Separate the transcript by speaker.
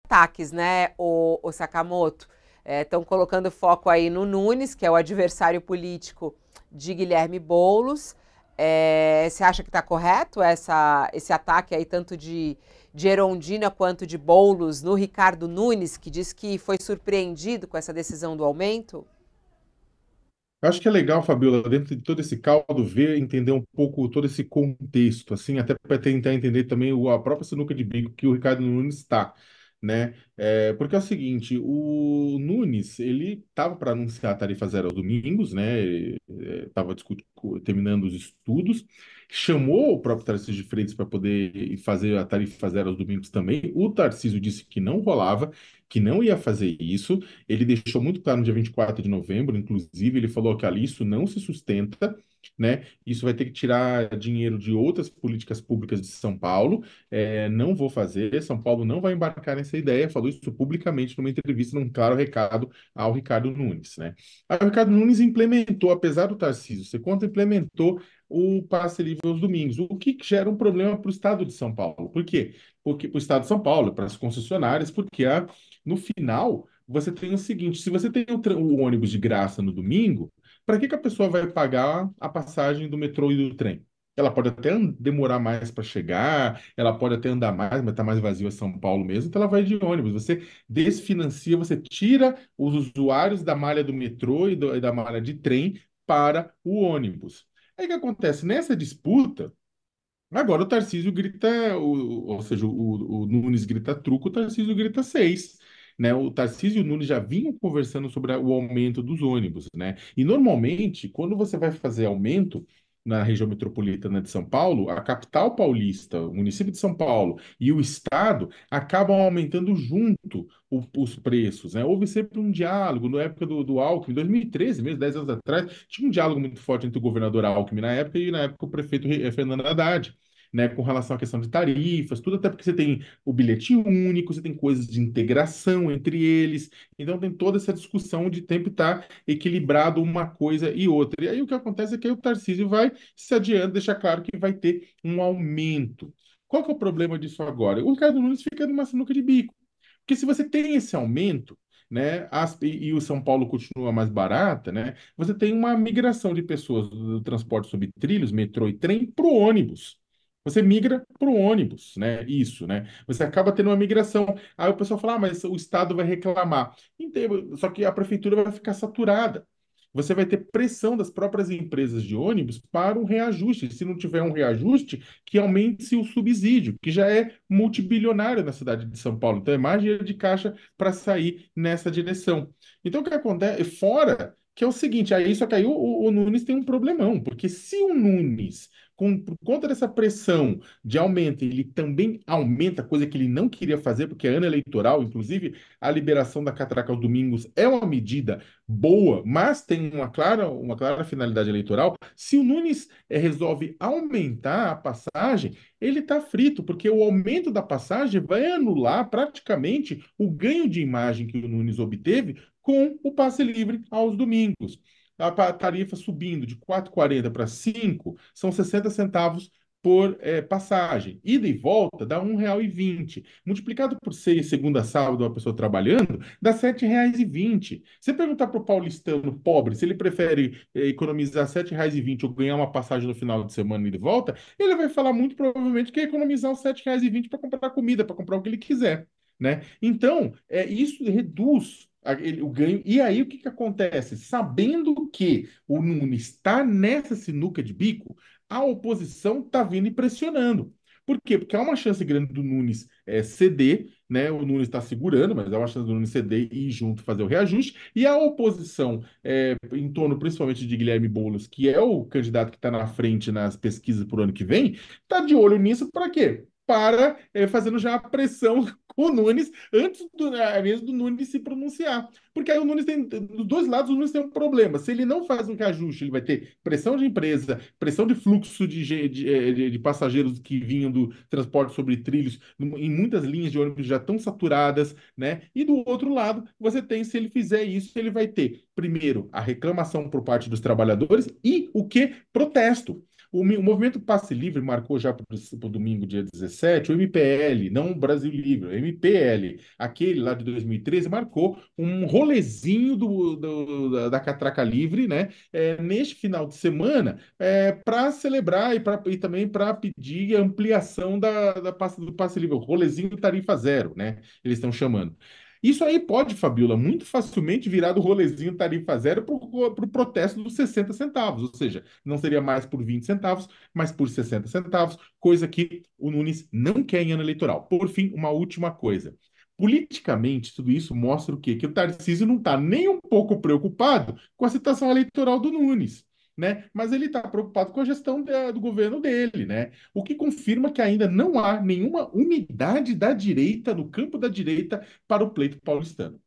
Speaker 1: ataques, né, o Sakamoto? Estão colocando foco aí no Nunes, que é o adversário político de Guilherme Boulos. Você acha que está correto esse ataque aí, tanto de Erondina quanto de Boulos, no Ricardo Nunes, que diz que foi surpreendido com essa decisão do aumento?
Speaker 2: Eu acho que é legal, Fabiola, dentro de todo esse caldo, ver, entender um pouco todo esse contexto, assim, até para tentar entender também a própria sinuca de bico que o Ricardo Nunes está, né? Porque é o seguinte, o Nunes, ele estava para anunciar a tarifa zero aos domingos, né? Estava terminando os estudos, chamou o próprio Tarcísio de Freitas para poder fazer a tarifa zero aos domingos também. O Tarcísio disse que não rolava, que não ia fazer isso. Ele deixou muito claro no dia 24 de novembro, inclusive, ele falou que ali isso não se sustenta, né? Isso vai ter que tirar dinheiro de outras políticas públicas de São Paulo. Não vou fazer, São Paulo não vai embarcar nessa ideia. Falou isso publicamente numa entrevista, num claro recado ao Ricardo Nunes, né? Aí o Ricardo Nunes implementou, apesar do Tarcísio ser contra, implementou o passe livre aos domingos, o que gera um problema para o estado de São Paulo. Por quê? Porque para o estado de São Paulo, para as concessionárias, porque no final, você tem o seguinte: se você tem o ônibus de graça no domingo, para que a pessoa vai pagar a passagem do metrô e do trem? Ela pode até demorar mais para chegar, ela pode até andar mais, mas está mais vazio a São Paulo mesmo, então ela vai de ônibus. Você desfinancia, você tira os usuários da malha do metrô e da malha de trem para o ônibus. Aí o que acontece? Nessa disputa, agora o Tarcísio grita, ou seja, o Nunes grita truco, o Tarcísio grita seis. Né? O Tarcísio e o Nunes já vinham conversando sobre o aumento dos ônibus, né? E normalmente, quando você vai fazer aumento na região metropolitana de São Paulo, a capital paulista, o município de São Paulo e o estado acabam aumentando junto os preços, né? Houve sempre um diálogo, na época do Alckmin, em 2013, mesmo 10 anos atrás, tinha um diálogo muito forte entre o governador Alckmin na época e na época o prefeito Fernando Haddad, né, com relação à questão de tarifas, tudo, até porque você tem o bilhete único, você tem coisas de integração entre eles, então tem toda essa discussão de tempo estar equilibrado uma coisa e outra. E aí o que acontece é que aí o Tarcísio vai se adiando, deixar claro que vai ter um aumento. Qual que é o problema disso agora? O Ricardo Nunes fica numa sinuca de bico. Porque se você tem esse aumento, né, e o São Paulo continua mais barata, né, você tem uma migração de pessoas do transporte sobre trilhos, metrô e trem, para o ônibus. Você migra para o ônibus, né? Isso, né? Você acaba tendo uma migração. Aí o pessoal fala, mas o Estado vai reclamar. Entendo, só que a prefeitura vai ficar saturada. Você vai ter pressão das próprias empresas de ônibus para um reajuste. Se não tiver um reajuste, que aumente-se o subsídio, que já é multibilionário na cidade de São Paulo. Então, é mais dinheiro de caixa para sair nessa direção. Então, o que acontece? Fora que é o seguinte, aí só que aí o Nunes tem um problemão, porque se o Nunes, por conta dessa pressão de aumento, ele também aumenta, coisa que ele não queria fazer, porque é ano eleitoral, inclusive a liberação da catraca aos domingos é uma medida boa, mas tem uma clara finalidade eleitoral. Se o Nunes resolve aumentar a passagem, ele está frito, porque o aumento da passagem vai anular praticamente o ganho de imagem que o Nunes obteve com o passe livre aos domingos. A tarifa subindo de 4,40 para 5 são 60 centavos por passagem. Ida e volta dá R$ 1,20. Multiplicado por 6, segunda a sábado, uma pessoa trabalhando, dá R$ 7,20. Você perguntar para o paulistano pobre se ele prefere economizar R$ 7,20 ou ganhar uma passagem no final de semana e de volta, ele vai falar muito provavelmente que é economizar os R$ 7,20 para comprar comida, para comprar o que ele quiser, né? Então, isso reduz o ganho. E aí, o que que acontece? Sabendo que o Nunes está nessa sinuca de bico, a oposição está vindo e pressionando. Por quê? Porque há uma chance grande do Nunes ceder, né? O Nunes está segurando, mas há uma chance do Nunes ceder e ir junto fazer o reajuste. E a oposição, em torno principalmente de Guilherme Boulos, que é o candidato que está na frente nas pesquisas para o ano que vem, está de olho nisso para quê? Para fazendo já a pressão com o Nunes antes mesmo do Nunes se pronunciar. Porque aí o Nunes tem, dos dois lados, o Nunes tem um problema. Se ele não faz um reajuste, ele vai ter pressão de empresa, pressão de fluxo de passageiros que vinham do transporte sobre trilhos, em muitas linhas de ônibus já estão saturadas, né? E do outro lado, você tem, se ele fizer isso, ele vai ter, primeiro, a reclamação por parte dos trabalhadores e o que? Protesto. O movimento Passe Livre marcou já para o domingo, dia 17, o MPL, não o Brasil Livre, o MPL, aquele lá de 2013, marcou um rolezinho da Catraca Livre, né? Neste final de semana, para celebrar e também para pedir ampliação do passe livre, o rolezinho tarifa zero, né? Eles estão chamando. Isso aí pode, Fabiola, muito facilmente virar do rolezinho tarifa zero para o protesto dos 60 centavos, ou seja, não seria mais por 20 centavos, mas por 60 centavos, coisa que o Nunes não quer em ano eleitoral. Por fim, uma última coisa. Politicamente, tudo isso mostra o quê? Que o Tarcísio não está nem um pouco preocupado com a situação eleitoral do Nunes, né? Mas ele está preocupado com a gestão do governo dele, né? O que confirma que ainda não há nenhuma unidade da direita, no campo da direita, para o pleito paulistano.